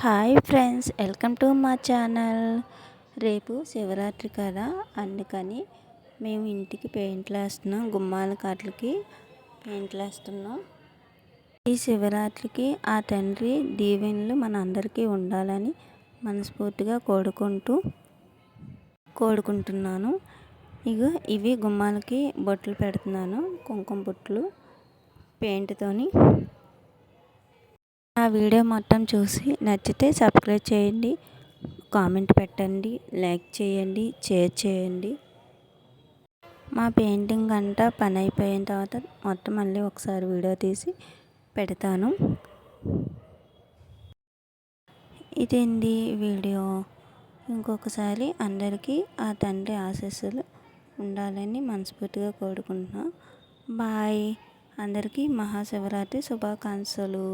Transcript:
Hi friends, welcome to మా channel. రేపు శివరాత్రి కదా, అందుకని మేము ఇంటికి పెయింట్లు వేస్తున్నాం. గుమ్మాల కాట్లకి పెయింట్లు వేస్తున్నాం. ఈ శివరాత్రికి ఆ తండ్రి దీవెనలు మన అందరికీ ఉండాలని మనస్ఫూర్తిగా కోరుకుంటున్నాను. ఇవి గుమ్మాలకి బొట్లు పెడుతున్నాను, కుంకుమ బొట్లు పెయింట్తోని. ఆ వీడియో మొత్తం చూసి నచ్చితే సబ్స్క్రైబ్ చేయండి, కామెంట్ పెట్టండి, లైక్ చేయండి, షేర్ చేయండి. మా పెయింటింగ్ అంతా పని అయిపోయిన తర్వాత మొత్తం మళ్ళీ ఒకసారి వీడియో తీసి పెడతాను. ఇదేంటి వీడియో. ఇంకొకసారి అందరికీ ఆ తండ్రి ఆశీస్సులు ఉండాలని మనస్ఫూర్తిగా కోరుకుంటున్నాను. బాయ్. అందరికీ మహాశివరాత్రి శుభాకాంక్షలు.